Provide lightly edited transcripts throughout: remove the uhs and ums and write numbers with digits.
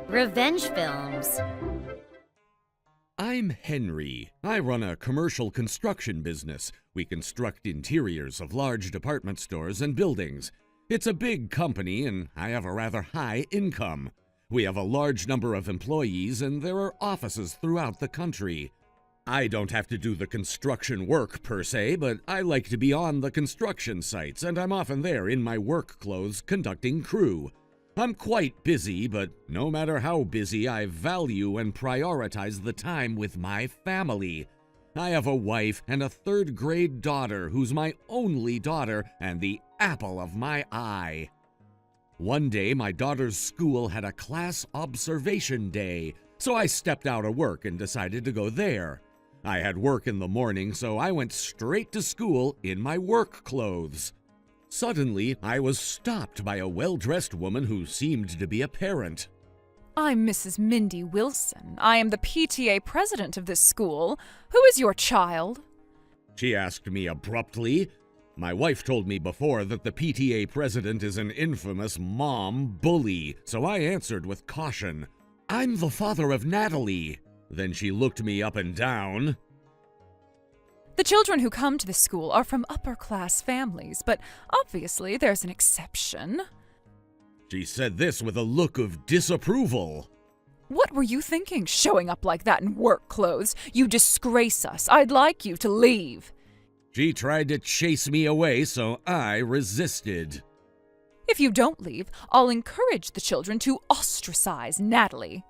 Revenge films. I'm Henry. I run a commercial construction business. We construct interiors of large department stores and buildings. It's a big company, and I have a rather high income. We have a large number of employees, and there are offices throughout the country. I don't have to do the construction work per se, but I like to be on the construction sites, and I'm often there in my work clothes conducting crew. I'm quite busy, but no matter how busy, I value and prioritize the time with my family. I have a wife and a third-grade daughter who's my only daughter and the apple of my eye. One day, my daughter's school had a class observation day, so I stepped out of work and decided to go there. I had work in the morning, so I went straight to school in my work clothes. Suddenly, I was stopped by a well-dressed woman who seemed to be a parent. I'm Mrs. Mindy Wilson. I am the PTA president of this school. Who is your child? She asked me abruptly. My wife told me before that the PTA president is an infamous mom bully, so I answered with caution. I'm the father of Natalie. Then she looked me up and down. The children who come to this school are from upper-class families, but obviously there's an exception. She said this with a look of disapproval. What were you thinking, showing up like that in work clothes? You disgrace us. I'd like you to leave. She tried to chase me away, so I resisted. If you don't leave, I'll encourage the children to ostracize Natalie.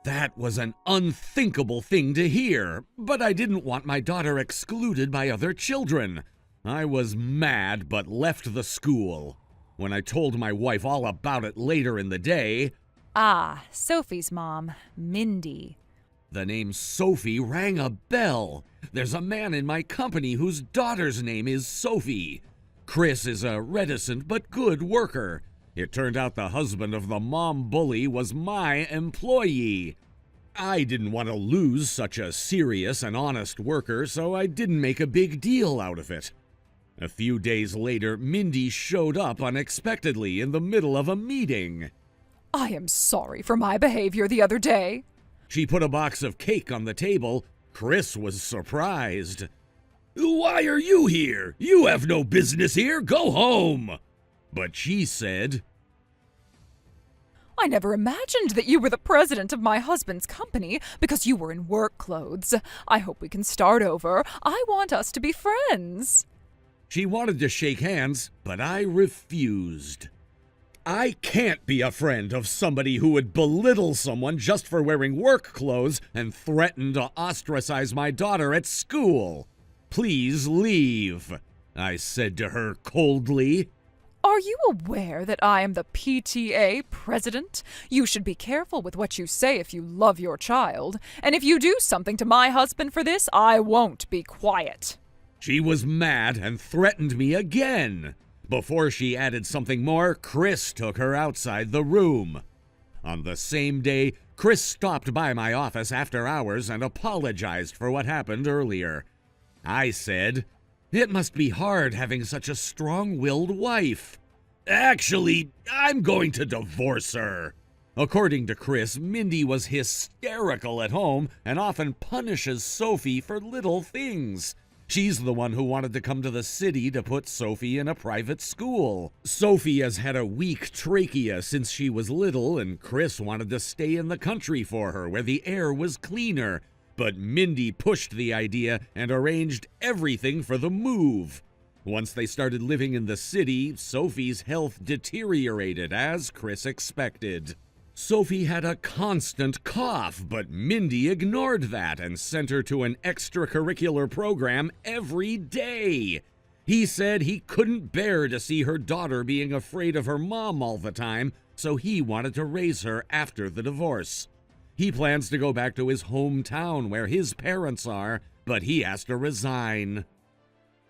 That was an unthinkable thing to hear, but I didn't want my daughter excluded by other children. I was mad, but left the school. When I told my wife all about it later in the day... Ah, Sophie's mom, Mindy. The name Sophie rang a bell. There's a man in my company whose daughter's name is Sophie. Chris is a reticent but good worker. It turned out the husband of the mom bully was my employee. I didn't want to lose such a serious and honest worker, so I didn't make a big deal out of it. A few days later, Mindy showed up unexpectedly in the middle of a meeting. I am sorry for my behavior the other day. She put a box of cake on the table. Chris was surprised. Why are you here? You have no business here. Go home. But she said, I never imagined that you were the president of my husband's company because you were in work clothes. I hope we can start over. I want us to be friends. She wanted to shake hands, but I refused. I can't be a friend of somebody who would belittle someone just for wearing work clothes and threaten to ostracize my daughter at school. Please leave, I said to her coldly. Are you aware that I am the PTA president? You should be careful with what you say if you love your child. And if you do something to my husband for this, I won't be quiet. She was mad and threatened me again. Before she added something more, Chris took her outside the room. On the same day, Chris stopped by my office after hours and apologized for what happened earlier. I said, "It must be hard having such a strong-willed wife. Actually, I'm going to divorce her." According to Chris, Mindy was hysterical at home and often punishes Sophie for little things. She's the one who wanted to come to the city to put Sophie in a private school. Sophie has had a weak trachea since she was little, and Chris wanted to stay in the country for her where the air was cleaner. But Mindy pushed the idea and arranged everything for the move. Once they started living in the city, Sophie's health deteriorated as Chris expected. Sophie had a constant cough, but Mindy ignored that and sent her to an extracurricular program every day. He said he couldn't bear to see her daughter being afraid of her mom all the time, so he wanted to raise her after the divorce. He plans to go back to his hometown where his parents are, but he has to resign.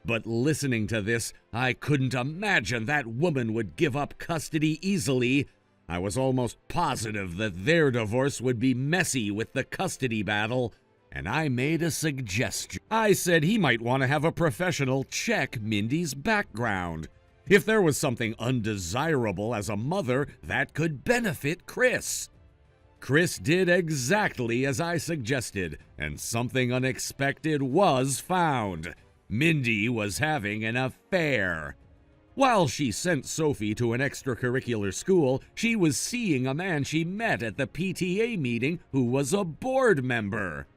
But listening to this, I couldn't imagine that woman would give up custody easily. I was almost positive that their divorce would be messy with the custody battle, and I made a suggestion. I said he might want to have a professional check Mindy's background. If there was something undesirable as a mother, that could benefit Chris. Chris did exactly as I suggested, and something unexpected was found. Mindy was having an affair. While she sent Sophie to an extracurricular school, she was seeing a man she met at the PTA meeting who was a board member.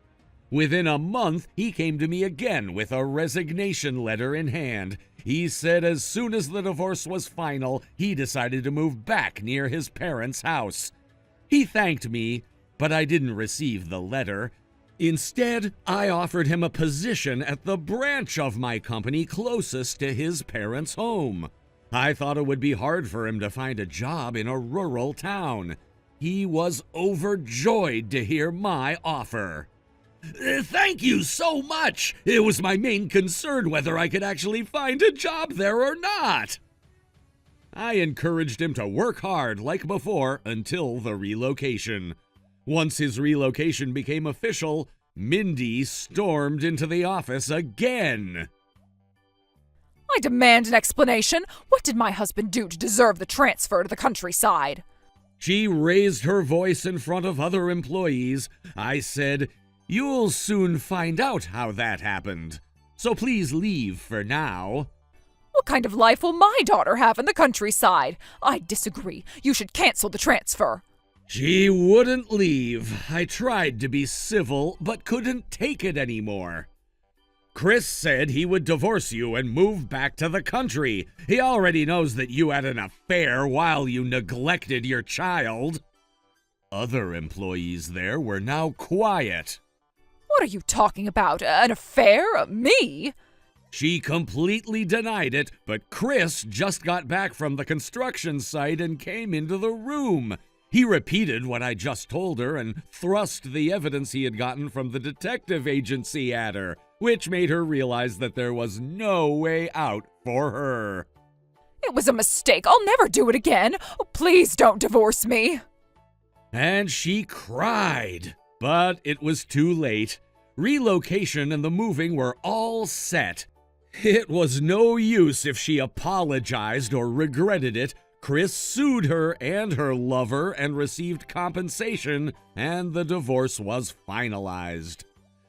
Within a month, he came to me again with a resignation letter in hand. He said as soon as the divorce was final, he decided to move back near his parents' house. He thanked me, but I didn't receive the letter. Instead, I offered him a position at the branch of my company closest to his parents' home. I thought it would be hard for him to find a job in a rural town. He was overjoyed to hear my offer. Thank you so much. It was my main concern whether I could actually find a job there or not. I encouraged him to work hard like before until the relocation. Once his relocation became official, Mindy stormed into the office again. I demand an explanation. What did my husband do to deserve the transfer to the countryside? She raised her voice in front of other employees. I said, "You'll soon find out how that happened. So please leave for now." What kind of life will my daughter have in the countryside? I disagree. You should cancel the transfer. She wouldn't leave. I tried to be civil, but couldn't take it anymore. Chris said he would divorce you and move back to the country. He already knows that you had an affair while you neglected your child. Other employees there were now quiet. What are you talking about? An affair? Me? She completely denied it, but Chris just got back from the construction site and came into the room. He repeated what I just told her and thrust the evidence he had gotten from the detective agency at her, which made her realize that there was no way out for her. It was a mistake. I'll never do it again. Oh, please don't divorce me. And she cried, but it was too late. Relocation and the moving were all set. It was no use if she apologized or regretted it. Chris sued her and her lover and received compensation, and the divorce was finalized.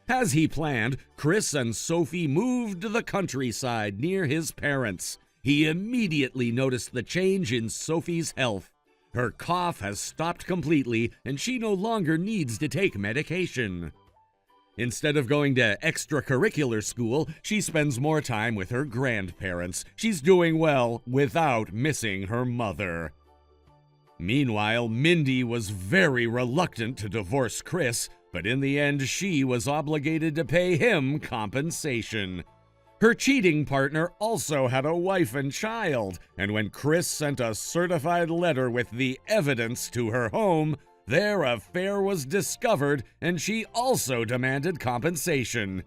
As he planned, Chris and Sophie moved to the countryside near his parents. He immediately noticed the change in Sophie's health. Her cough has stopped completely, and she no longer needs to take medication. Instead of going to extracurricular school, she spends more time with her grandparents. She's doing well without missing her mother. Meanwhile, Mindy was very reluctant to divorce Chris, but in the end, she was obligated to pay him compensation. Her cheating partner also had a wife and child, and when Chris sent a certified letter with the evidence to her home, their affair was discovered, and she also demanded compensation.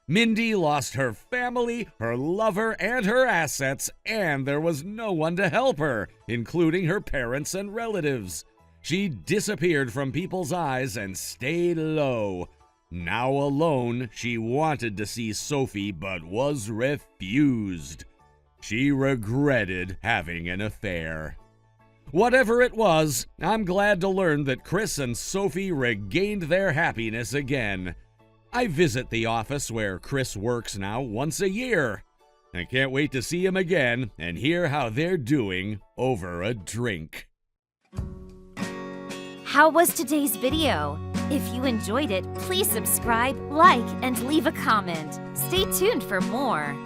Mindy lost her family, her lover, and her assets, and there was no one to help her, including her parents and relatives. She disappeared from people's eyes and stayed low. Now alone, she wanted to see Sophie but was refused. She regretted having an affair. Whatever it was, I'm glad to learn that Chris and Sophie regained their happiness again. I visit the office where Chris works now once a year. I can't wait to see him again and hear how they're doing over a drink. How was today's video? If you enjoyed it, please subscribe, like, and leave a comment. Stay tuned for more.